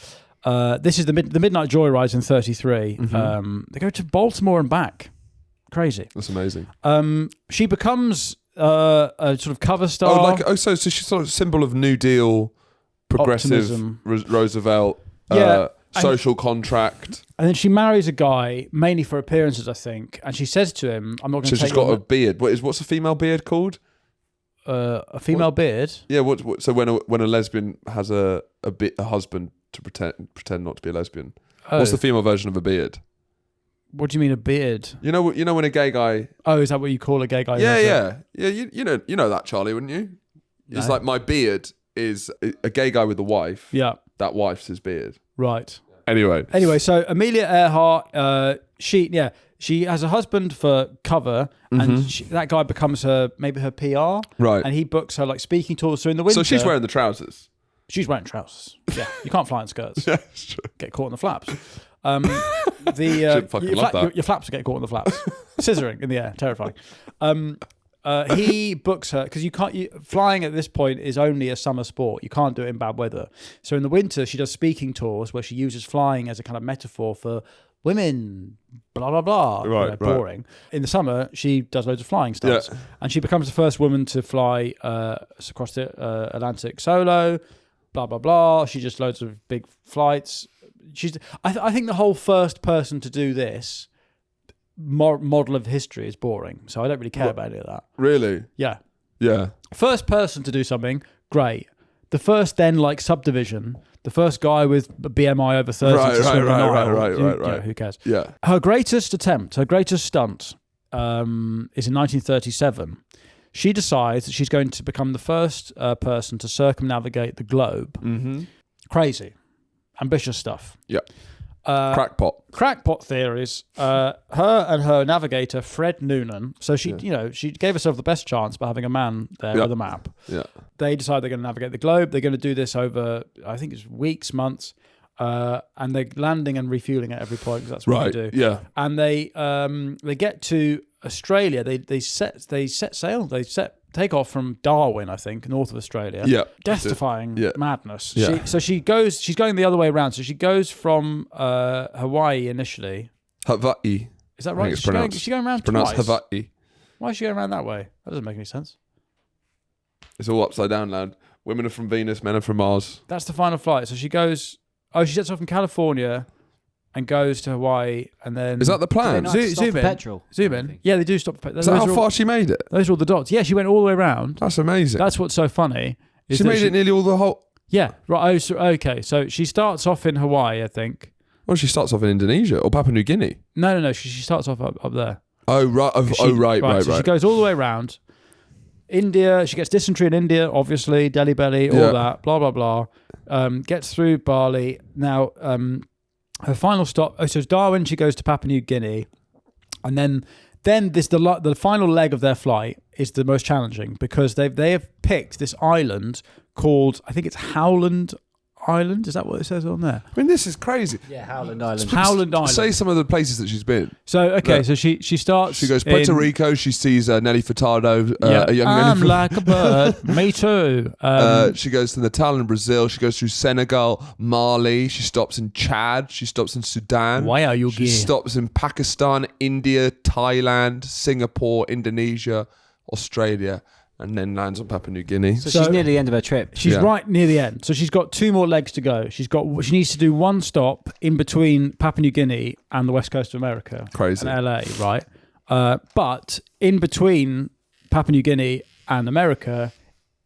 This is the midnight joyrides in 33. Mm-hmm. They go to Baltimore and back. Crazy. That's amazing. She becomes a sort of cover star. So she's sort of symbol of New Deal, progressive Roosevelt, social contract. And then she marries a guy mainly for appearances, I think. And she says to him, "I'm not going to." So she's got a beard. What's a female beard called? A female beard. Yeah. So when a lesbian has a husband to pretend not to be a lesbian, what's the female version of a beard? What do you mean a beard? You know when a gay guy. Oh, is that what you call a gay guy? Yeah. You know that, Charlie, wouldn't you? No. It's like my beard is a gay guy with a wife. Yeah. That wife's his beard. Right. Anyway, so Amelia Earhart, she has a husband for cover, and that guy becomes maybe her PR, right? And he books her like speaking tours. So in the winter, so she's wearing the trousers. She's wearing trousers. Yeah, you can't fly in skirts. Yeah, it's true. Get caught in the flaps. Your flaps will get caught in the flaps. Scissoring in the air, terrifying. He books her because flying at this point is only a summer sport. You can't do it in bad weather. So in the winter, she does speaking tours where she uses flying as a kind of metaphor for women, blah blah blah. Right, boring. In the summer, she does loads of flying stunts, and she becomes the first woman to fly across the Atlantic solo. Blah blah blah. She just loads of big flights. I think the whole first person to do this model of history is boring, so I don't really care about any of that. Really? Yeah. First person to do something, great. The first then like subdivision, the first guy with a BMI over 30 to swim an aisle. Right. Who cares? Yeah. Her greatest stunt is in 1937. She decides that she's going to become the first person to circumnavigate the globe. Mm-hmm. Crazy. Ambitious stuff. Yeah. Crackpot theories. Her and her navigator, Fred Noonan. So she gave herself the best chance by having a man there with a map. Yeah. They decide they're going to navigate the globe. They're going to do this over, I think it's weeks, months, and they're landing and refueling at every point because that's what they do. Yeah. And they get to Australia. They set sail. They take off from Darwin, I think, north of Australia. Yeah. Death-defying madness. Yeah. She's going the other way around. So she goes from Hawaii initially. Hawaii. Is that right? Is she going around twice? Pronounced Hawaii. Why is she going around that way? That doesn't make any sense. It's all upside down land. Women are from Venus, men are from Mars. That's the final flight. So she sets off from California and goes to Hawaii, and then... Is that the plan? Zoom in. Petrol. Zoom in. Yeah, they do stop for petrol. Is that how far she made it? Those are all the dots. Yeah, she went all the way around. That's amazing. That's what's so funny. She made it nearly all the whole... Yeah, right. Okay, so she starts off in Hawaii, I think. Well, she starts off in Indonesia or Papua New Guinea. No. She starts off up there. Oh, right. Right. So she goes all the way around. India, she gets dysentery in India, obviously, Delhi belly, all that, blah, blah, blah. Gets through Bali. Now... her final stop. So Darwin. She goes to Papua New Guinea, and then the final leg of their flight is the most challenging because they have picked this island called, I think it's Howland Island. Is that what it says on there? I mean, this is crazy. Yeah, Howland Island. Howland Island. Say some of the places that she's been. So so she starts. She goes Puerto Rico. She sees Nelly Furtado, a young I'm Nelly. like a bird. Me too. She goes to Natal in Brazil. She goes through Senegal, Mali. She stops in Chad. She stops in Sudan. Why are you? She stops in Pakistan, India, Thailand, Singapore, Indonesia, Australia, and then lands on Papua New Guinea. So she's near the end of her trip. She's right near the end. So she's got 2 more legs to go. She needs to do 1 stop in between Papua New Guinea and the west coast of America. Crazy. And LA, right? But in between Papua New Guinea and America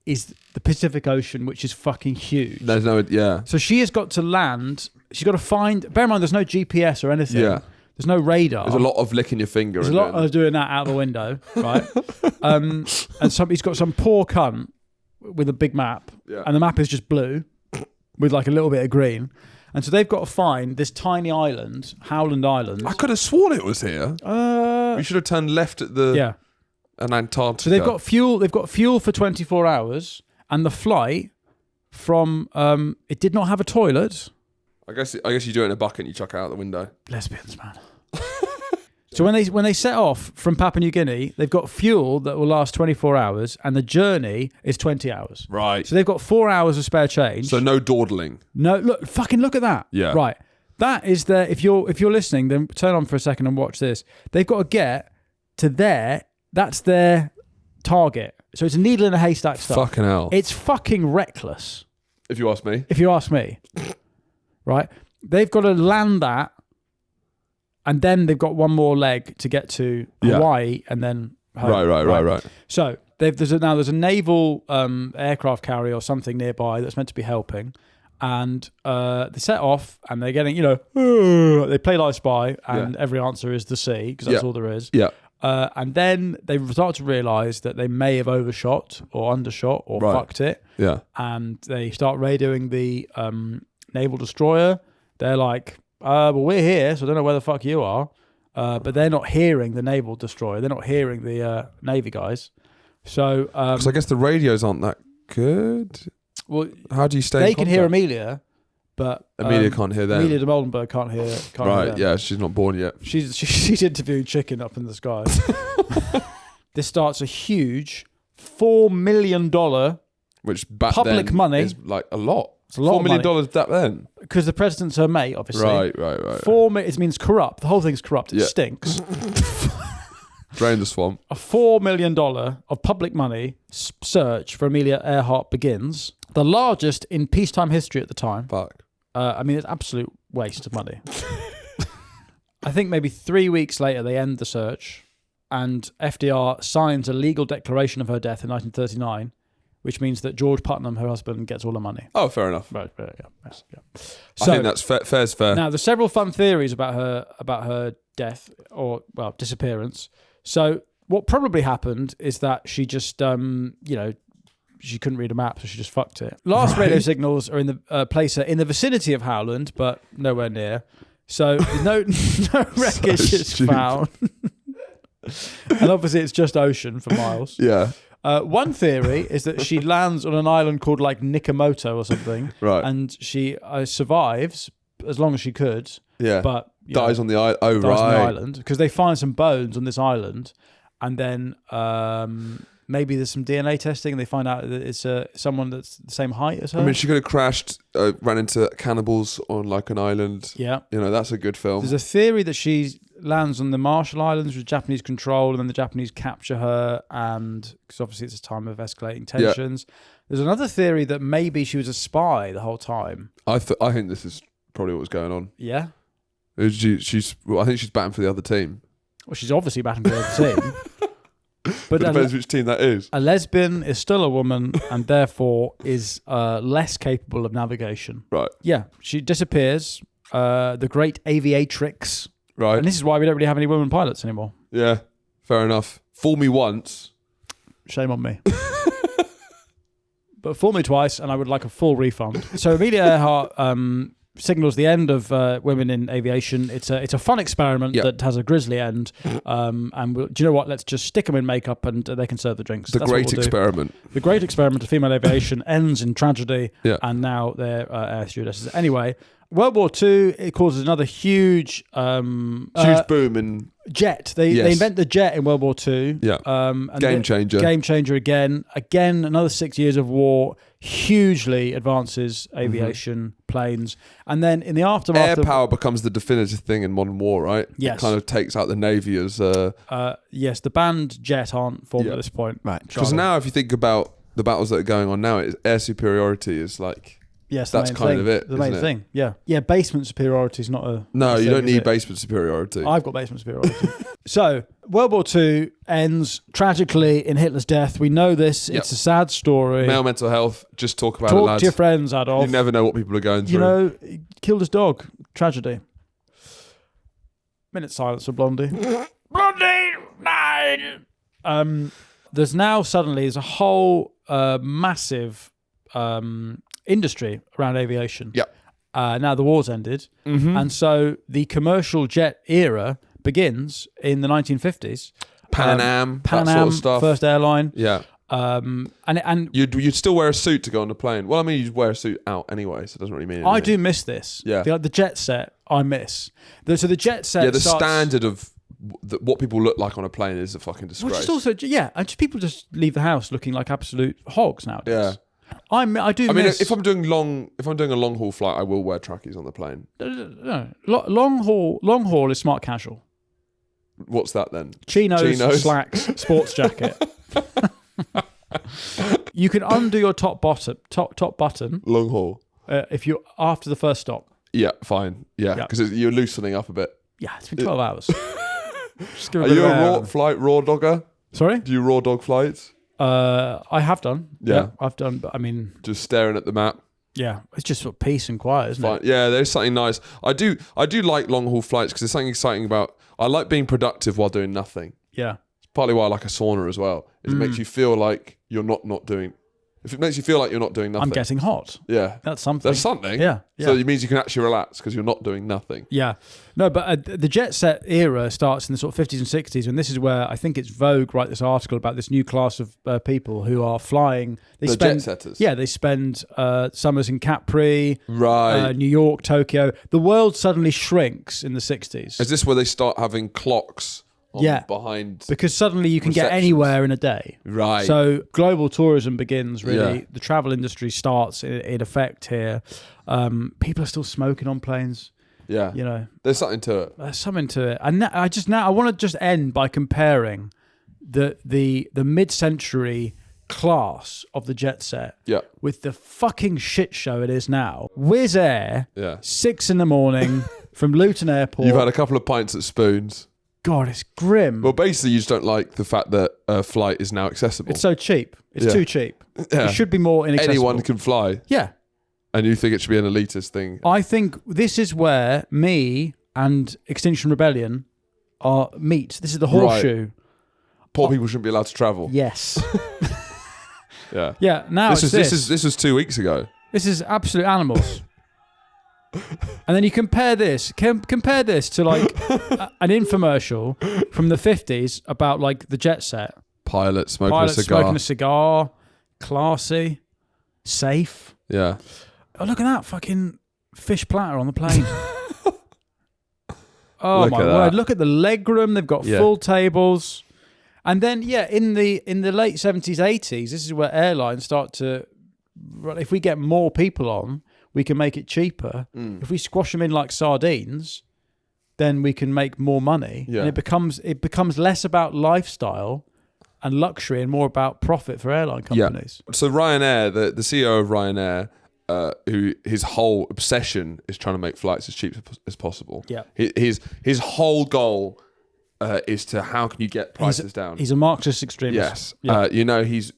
is the Pacific Ocean, which is fucking huge. There's no, So she has got to land. She's got to find. Bear in mind, there's no GPS or anything. Yeah. There's no radar. There's a lot of licking your finger. There's a lot of doing that out the window, right? And he's got some poor cunt with a big map, and the map is just blue with like a little bit of green. And so they've got to find this tiny island, Howland Island. I could have sworn it was here. We should have turned left at the an Antarctica. So they've got fuel. They've got fuel for 24 hours, and the flight from it did not have a toilet. I guess you do it in a bucket and you chuck it out the window. Lesbians, man. So when they set off from Papua New Guinea, they've got fuel that will last 24 hours, and the journey is 20 hours. Right. So they've got 4 hours of spare change. So no dawdling. No, look at that. Yeah. Right. That is their. If you're listening, then turn on for a second and watch this. They've got to get to there. That's their target. So it's a needle in a haystack stuff. Fucking hell. It's fucking reckless. If you ask me. If you ask me. Right. They've got to land that. And then they've got 1 more leg to get to Hawaii and then home. Right. So there's a naval aircraft carrier or something nearby that's meant to be helping. And they set off and they're getting, they play I Spy and every answer is the sea because that's all there is. Yeah. And then they start to realise that they may have overshot or undershot or fucked it. Yeah. And they start radioing the naval destroyer. They're like, well, we're here, so I don't know where the fuck you are. But they're not hearing the naval destroyer. They're not hearing the Navy guys. So, because I guess the radios aren't that good. Well, how do you stay? They can hear Amelia, but Amelia can't hear them. Amelia de Molenberg can't hear. Right? Hear them. Yeah, she's not born yet. She's interviewing chicken up in the sky. This starts a huge $4 million, which back public then money is like a lot. It's a lot $4 million back then. Because the president's her mate, obviously. Right. It means corrupt. The whole thing's corrupt. It stinks. Drain the swamp. A $4 million of public money search for Amelia Earhart begins. The largest in peacetime history at the time. Fuck. It's absolute waste of money. I think maybe 3 weeks later they end the search, and FDR signs a legal declaration of her death in 1939. Which means that George Putnam, her husband, gets all the money. Oh, fair enough. Right, yeah. I think that's fair's fair. Now, there's several fun theories about her death or disappearance. So, what probably happened is that she just, she couldn't read a map, so she just fucked it. Last radio signals are in the place in the vicinity of Howland, but nowhere near. So, no wreckage is found, and obviously it's just ocean for miles. Yeah. One theory is that she lands on an island called like Nikamoto or something, right? And she survives as long as she could. Yeah, but dies on the island. Oh, dies on the right. island because they find some bones on this island, and then maybe there's some DNA testing, and they find out that it's someone that's the same height as her. I mean, she could have crashed, ran into cannibals on like an island. Yeah, that's a good film. There's a theory that she lands on the Marshall Islands with Japanese control, and then the Japanese capture her, and because obviously it's a time of escalating tensions. Yeah. There's another theory that maybe she was a spy the whole time. I think this is probably what was going on. Yeah, I think she's batting for the other team. Well, she's obviously batting for the other team. But it depends which team that is. A lesbian is still a woman and therefore is less capable of navigation. Right. Yeah, she disappears. The great aviatrix. Right. And this is why we don't really have any women pilots anymore. Yeah, fair enough. Fool me once. Shame on me. But fool me twice and I would like a full refund. So Amelia Earhart signals the end of women in aviation. It's a fun experiment that has a grisly end. And do you know what? Let's just stick them in makeup and they can serve the drinks. The great experiment. The great experiment of female aviation ends in tragedy. Yeah. And now they're air stewardesses. Anyway, World War II, it causes another huge boom in jet. They invent the jet in World War II. Yeah. And game changer. Game changer again. Again, another 6 years of war hugely advances aviation. planes. And then in the aftermath air power becomes the definitive thing in modern war, right? Yes. It kind of takes out the Navy as... yes, the banned jet aren't formed at this point. Right. Because now if you think about the battles that are going on now, air superiority is like... Yes, that's kind of it, the main thing. Yeah. Yeah, basement superiority is not a... No, you don't need basement. basement superiority. I've got basement superiority. So, World War II ends tragically in Hitler's death. We know this. Yep. It's a sad story. Male mental health, just talk about it, Talk lads. to your friends, Adolf. You never know what people are going through. You know, he killed his dog. Tragedy. Minute silence for Blondie. Blondie! 9! There's now suddenly a whole massive industry around aviation. Yep. Now the war's ended. Mm-hmm. And so the commercial jet era begins in the 1950s. Pan Am, Pan that Am, sort of stuff. first airline. Yeah. And You'd still wear a suit to go on the plane. Well, I mean, you'd wear a suit out anyway, so it doesn't really mean anything. I do miss this. Yeah. The jet set, I miss. So the jet set. Yeah, the starts, standard of what people look like on a plane is a fucking disgrace. which is also and just people just leave the house looking like absolute hogs nowadays. Yeah. I do miss. If I'm doing a long haul flight, I will wear trackies on the plane. No, long haul is smart casual. What's that then? Chinos. Slacks, sports jacket. You can undo your top button Long haul. if you're after the first stop. Yeah, fine. Yeah, because you're loosening up a bit. Yeah, it's been 12 hours. Just give it Are you air. a raw dogger? Sorry? Do you raw dog flights? I have done. Yeah. I've done, but I mean, Just staring at the map. yeah, it's just sort of peace and quiet, isn't Fine. it? Yeah, there's something nice. I do like long haul flights because there's something exciting about. I like being productive while doing nothing. Yeah. It's partly why I like a sauna as well. It makes you feel like you're not doing. If it makes you feel like you're not doing nothing, I'm getting hot. yeah, That's something. there's something. Yeah. So it means you can actually relax because you're not doing nothing. Yeah. No, but the jet set era starts in the sort of 50s and 60s, and this is where I think it's Vogue write this article about this new class of people who are flying. Jet setters. Yeah, they spend summers in Capri, Right. New York, Tokyo. The world suddenly shrinks in the 60s. Is this where they start having clocks behind? Because suddenly you can get receptions. anywhere in a day. Right. So global tourism begins, really. Yeah. The travel industry starts in effect here. People are still smoking on planes. Yeah. You know, There's something to it. there's something to it. And I want to just end by comparing the mid-century class of the jet set Yeah. with the fucking shit show it is now. Wizz Air, Yeah. 6 a.m. from Luton Airport. You've had a couple of pints at Spoons. God, it's grim. Well, basically, you just don't like the fact that a flight is now accessible. It's so cheap. It's Yeah. too cheap. Yeah. It should be more inaccessible. Anyone can fly, Yeah. and you think it should be an elitist thing. I think this is where me and Extinction Rebellion meet. This is the horseshoe. Poor people shouldn't be allowed to travel. Yes. Yeah. Yeah. Now This was 2 weeks ago. This is absolute animals. And then you compare this to like an infomercial from the 50s about like the jet set. Pilot smoking Pilot a cigar. smoking a cigar, classy, safe. Yeah. Oh, look at that fucking fish platter on the plane. Oh Look my at word! that. Look at the leg room. They've got Yeah. full tables, and then in the late 70s, 80s, this is where airlines start to. If we get more people on, we can make it cheaper. If we squash them in like sardines, then we can make more money. Yeah. And it becomes less about lifestyle and luxury and more about profit for airline companies. So Ryanair, the CEO of Ryanair, who his whole obsession is trying to make flights as cheap as possible. Yeah. His whole goal is to how can you get prices down. He's a Marxist extremist. Yes. Yeah. He's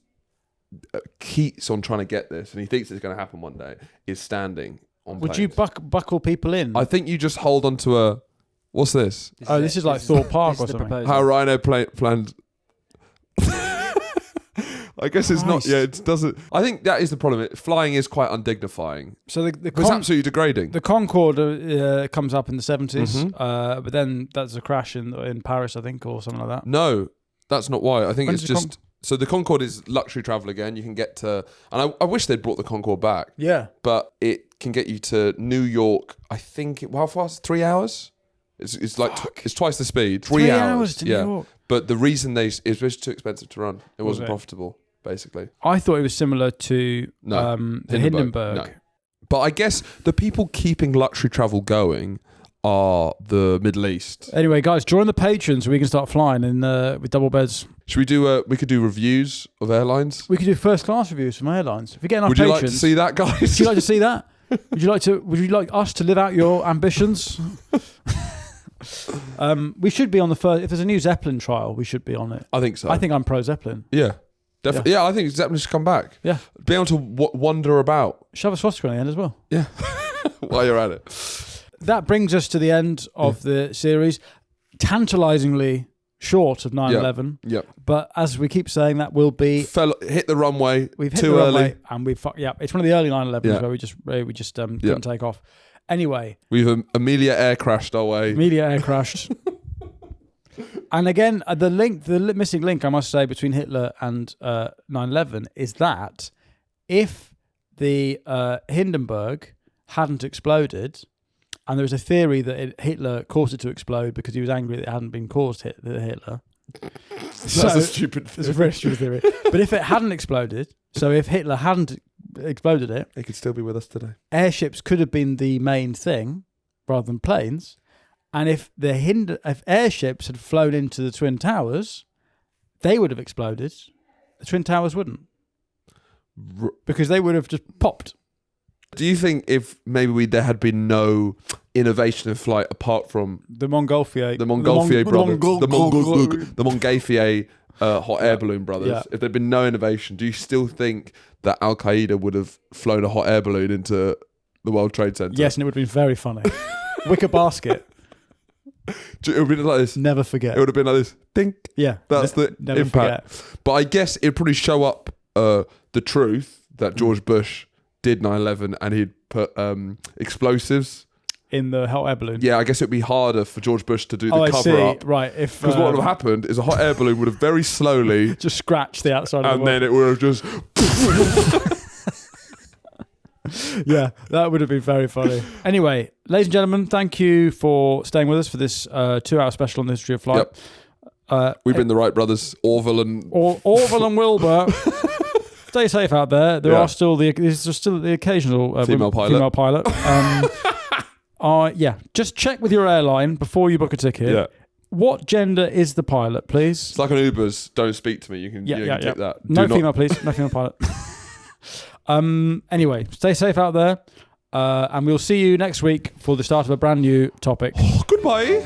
keeps on trying to get this, and he thinks it's going to happen one day, is standing on Would planes. you buckle people in? I think you just hold on to a... What's this? This is like Thorpe Park or the something. proposal. How Ryanair planned... I guess it's not... Christ. Yeah, it doesn't... I think that is the problem. Flying is quite undignifying. So It's absolutely degrading. the Concorde comes up in the 70s, Mm-hmm. but then that's a crash in Paris, I think, or something like that. No, that's not why. I think When it's does the just... So the Concorde is luxury travel again. You can get to... And I wish they'd brought the Concorde back. Yeah. But it can get you to New York, I think... How fast? 3 hours? It's like... it's twice the speed. 3 hours. to New York. But the reason it was too expensive to run. It wasn't it? profitable, basically. I thought it was similar to No. the Hindenburg. No. But I guess the people keeping luxury travel going are the Middle East. Anyway, guys, join the patrons so we can start flying in with double beds. Should we do? We could do reviews of airlines. We could do first class reviews from airlines. If we get enough Would you patrons, like to see that, guys? would you like to see that? Would you like us to live out your ambitions? We should be on the first. If there's a new Zeppelin trial, we should be on it. I think so. I think I'm pro Zeppelin. Yeah, definitely. Yeah, I think Zeppelin should come back. Yeah, be able to wander about. Shove a swastika in the end as well. Yeah, while you're at it. That brings us to the end of the series. Tantalisingly short of 9/11. Yep. But as we keep saying, that will be hit the runway. We've hit too the early. runway and we've it's one of the early 9/11s where we just couldn't take off. Anyway, we've Amelia Air crashed our way. Amelia Air crashed. And again, the missing link, I must say, between Hitler and 9/11 is that if the Hindenburg hadn't exploded, and there was a theory that Hitler caused it to explode because he was angry that it hadn't been caused Hitler. That's a stupid theory. It's a very stupid theory. But if it hadn't exploded, so if Hitler hadn't exploded it, he could still be with us today. Airships could have been the main thing rather than planes. And if if airships had flown into the Twin Towers, they would have exploded. The Twin Towers wouldn't. Because they would have just popped. Do you think if maybe there had been no innovation in flight apart from the Montgolfier brothers, the Montgolfier hot air balloon brothers, if there'd been no innovation, do you still think that Al Qaeda would have flown a hot air balloon into the World Trade Center? Yes, and it would have been very funny. Wicker basket. It would have been like this. Never forget. It would have been like this. Dink. Yeah, that's the never impact. Forget. But I guess it'd probably show up the truth that George Bush did 9/11 and he'd put explosives in the hot air balloon. Yeah, I guess it'd be harder for George Bush to do the cover up. Right, because what would have happened is a hot air balloon would have very slowly just scratched the outside of the and then it would have just yeah, that would have been very funny. Anyway, ladies and gentlemen, thank you for staying with us for this 2-hour special on the history of flight. We've been the Wright brothers, Orville and Wilbur. Stay safe out there. There's still the occasional female pilot. Just check with your airline before you book a ticket. Yeah. What gender is the pilot, please? It's like an Uber's. Don't speak to me. You can take that. No female, please. No female pilot. Anyway, stay safe out there, and we'll see you next week for the start of a brand new topic. Goodbye.